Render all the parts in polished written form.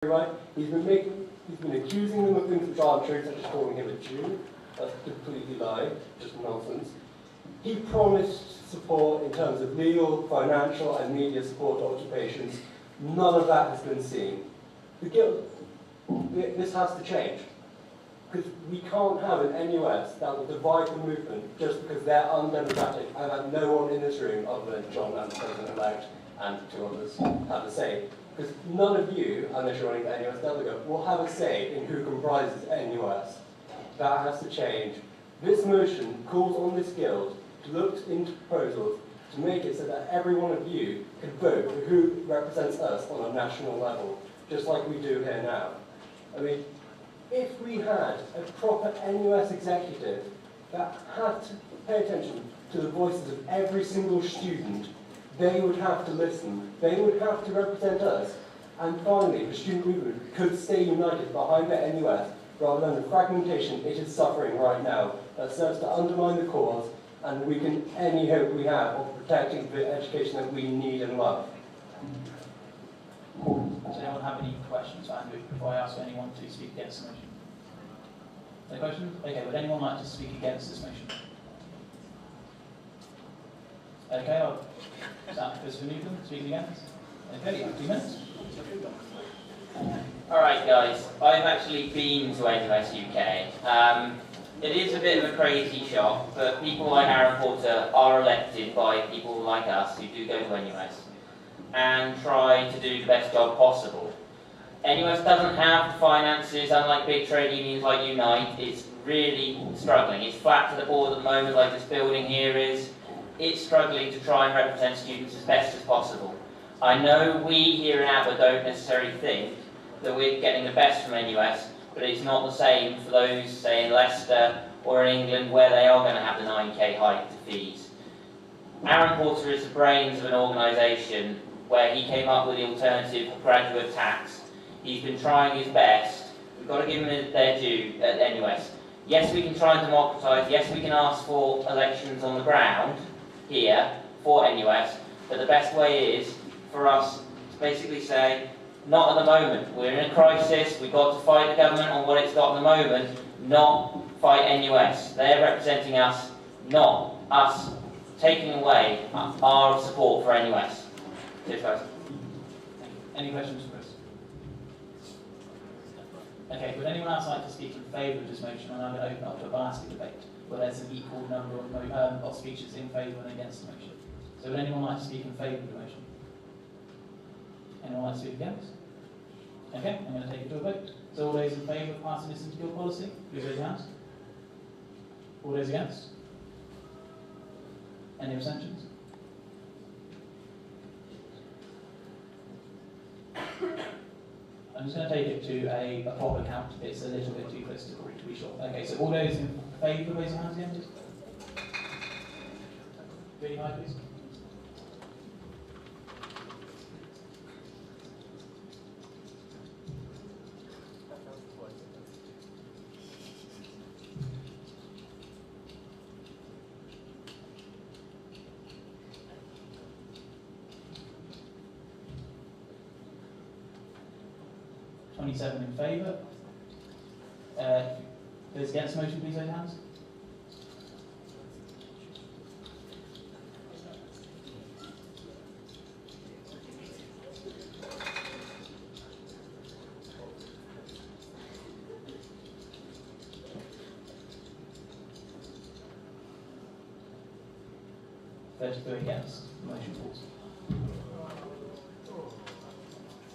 right. He's been accusing them of things which aren't true, such as calling him a Jew. That's completely lie, just nonsense. He promised support in terms of legal, financial, and media support to occupations. None of that has been seen. This has to change. Because we can't have an NUS that will divide the movement just because they're undemocratic and that no one in this room, other than John and the President-elect and two others, have a say. Because none of you, unless you're running the NUS delegate, will have a say in who comprises NUS. That has to change. This motion calls on this guild to look into proposals to make it so that every one of you can vote for who represents us on a national level, just like we do here now. I mean, if we had a proper NUS executive that had to pay attention to the voices of every single student, they would have to listen, they would have to represent us, and finally the student movement could stay united behind the NUS rather than the fragmentation it is suffering right now that serves to undermine the cause and weaken any hope we have of protecting the education that we need and love. Does anyone have any questions for Andrew before I ask anyone to speak against the motion? No questions? Okay, would anyone like to speak against this motion? Okay, I'll start with Mr. Newton speaking against. Okay, you have 2 minutes. Alright guys, I've actually been to NUS UK. It is a bit of a crazy shop, but people like Aaron Porter are elected by people like us who do go to NUS and try to do the best job possible. NUS doesn't have the finances, unlike big trade unions like Unite. It's really struggling. It's flat to the board at the moment, like this building here is. It's struggling to try and represent students as best as possible. I know we here in Aber don't necessarily think that we're getting the best from NUS, but it's not the same for those, say, in Leicester or in England, where they are going to have the 9k hike to fees. Aaron Porter is the brains of an organisation where he came up with the alternative graduate tax. He's been trying his best. We've got to give him their due at NUS. Yes, we can try and democratise. Yes, we can ask for elections on the ground here for NUS, but the best way is for us to basically say, not at the moment. We're in a crisis. We've got to fight the government on what it's got at the moment, not fight NUS. They're representing us, not us taking away our support for NUS. Cheers, guys. Any questions for Chris? Okay, would anyone else like to speak in favour of this motion? And I'm going to open up to a basket debate where there's an equal number of speeches in favour and against the motion. So would anyone like to speak in favour of the motion? Anyone like to speak against? Okay, I'm going to take it to a vote. So all those in favour of passing this into guild policy, please raise your hands. All those against? Any abstentions? I'm just going to take it to a proper count. It's a little bit too close to be sure. Okay, so all those in favour, raise your hands again, please. Really high, please. In favour. Those against the motion, please raise your hands. Those against, the motion falls.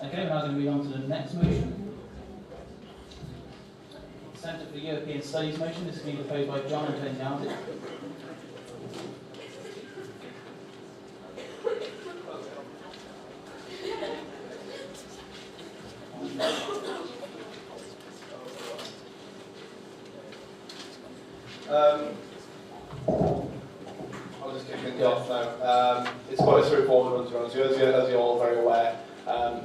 Okay, we're now going to move on to the next motion. Centre for European Studies motion. This is being proposed by John and Tony Dowdy. I'll just kick things off now. It's quite a straightforward one, to be honest. As you're all very aware,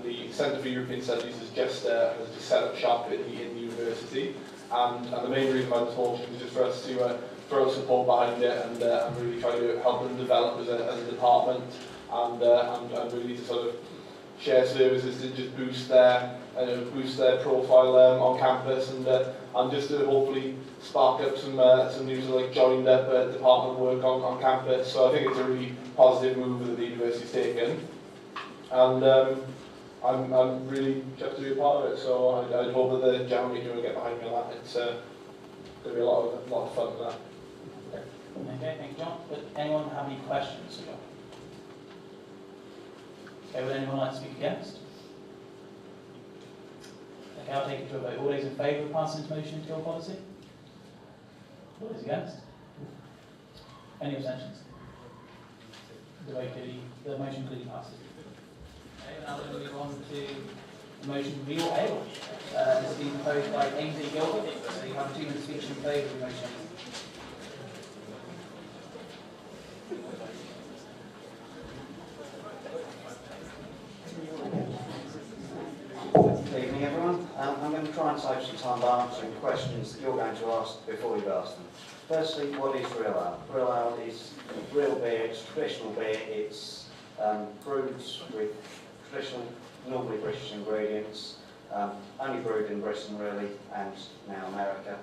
the Centre for European Studies has just set up shop in the university, and the main reason why this motion is just for us to throw support behind it and really try to help them develop as a department, and really to sort of share services to just boost their boost their profile on campus, and just to hopefully spark up some news like joined up department work on campus. So I think it's a really positive move that the university's taken, and I'm really just to be a part of it. So I hope that the general meeting will get behind me on that. It's going to be a lot of fun with that. Okay, thank you, John. Would anyone have any questions for John? Okay, would anyone like to speak against? Okay, I'll take it to a vote. All those in favour of passing this motion into your policy? All those against? Any abstentions? The motion clearly passes. Okay, now we're going to move on to the motion Real Ale. This is being proposed by Ainsley Gilbert. So you have a 2-minute speech in favour of the motion. Good evening, everyone. I'm going to try and save some time by answering questions that you're going to ask before you've asked them. Firstly, what is real ale? Real ale is real beer, it's traditional beer, it's brewed with traditional, normally British ingredients, only brewed in Britain really, and now America.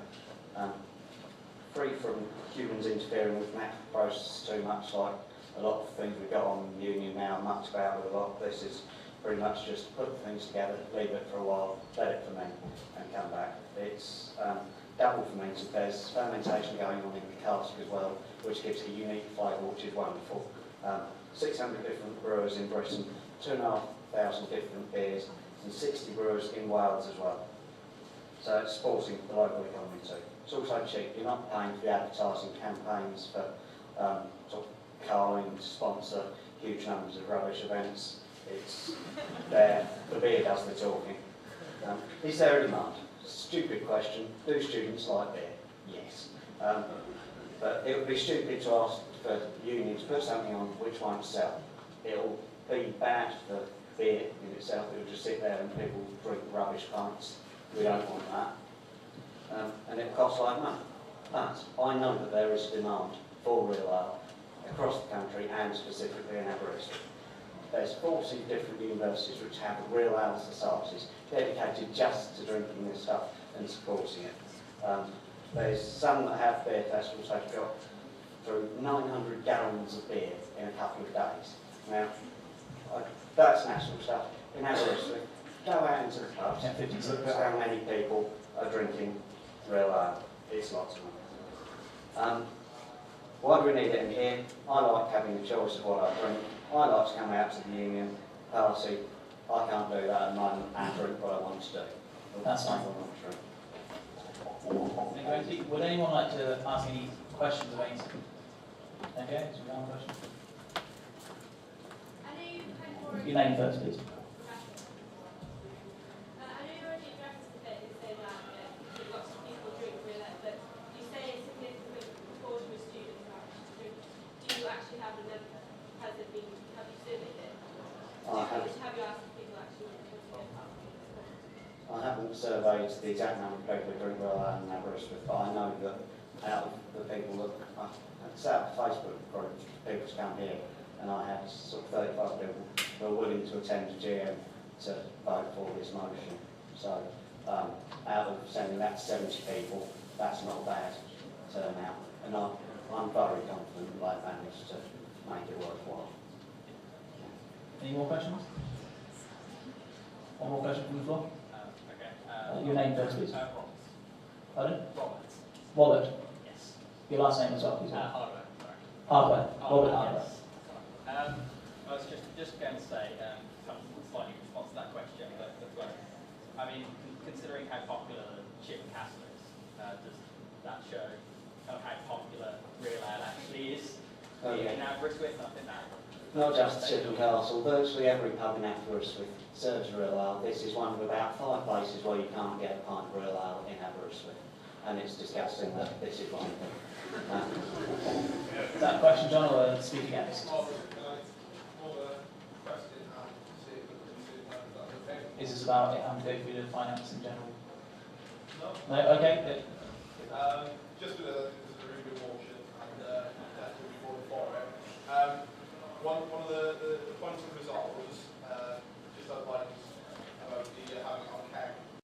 Free from humans interfering with natural processes too much, like a lot of things we've got on the Union now, much about with a lot. This is pretty much just put things together, leave it for a while, let it ferment, and come back. It's double fermented. There's fermentation going on in the cask as well, which gives a unique flavour, which is wonderful. 600 different brewers in Britain, 2,500 different beers, and 60 brewers in Wales as well. So it's supporting the local economy too. It's also cheap. You're not paying for the advertising campaigns for sort of Carling to sponsor huge numbers of rubbish events. It's there. The beer does the talking. Is there a demand? Stupid question. Do students like beer? Yes. But it would be stupid to ask for the union to put something on which won't sell. It'll be bad for beer in itself. It'll just sit there and people drink rubbish pints. We don't want that. And it'll cost like money. But I know that there is a demand for real ale across the country and specifically in Aberystwyth. There's 40 different universities which have real ale societies dedicated just to drinking this stuff and supporting it. There's some that have beer festivals. They've got through 900 gallons of beer in a couple of days. Now, that's national stuff. In Aberystwyth, go out into the pubs, look at how many people are drinking real ale. It's lots of them. Why do we need it in here? I like having the choice of what I drink. I like to come out to the union party. I can't do that at the moment and drink what I want to do. That's fine. Thank you. Would anyone like to ask any questions of Ainsley? Okay, so we have a question. Your name first, please. I haven't surveyed the exact number of people who drink real ale in Aberystwyth, but I know that out of the people that I set up a Facebook group for people to come here, and I had sort of 35 people who are willing to attend the GM to vote for this motion. So out of sending that to 70 people, that's not a bad turnout, and I'm very confident that I've managed to make it worthwhile. Any more questions? One more question from the floor? Your name first, please. Pardon? Robert. Wallet. Yes. Your last name as well, please. Hardware, sorry. Hardware. Robert Hardware. Yes. I was just going to say, kind of slightly in response to that question, but well, I mean, considering how popular Chip and Castle is, does that show kind of how popular real ale actually is in Aberystwyth? I think that. Not just Chip and Castle, virtually every pub in Aberystwyth serves real ale. This is one of about 5 places where you can't get a pint of real ale in Aberystwyth. And it's disgusting that this is one of them. Is that a question, John, or speak against? Is this about it having to go through the finance in general? No? No? Okay. Just this is a really good motion, and definitely be voted for it. One of the points of resolve was just outlines about the having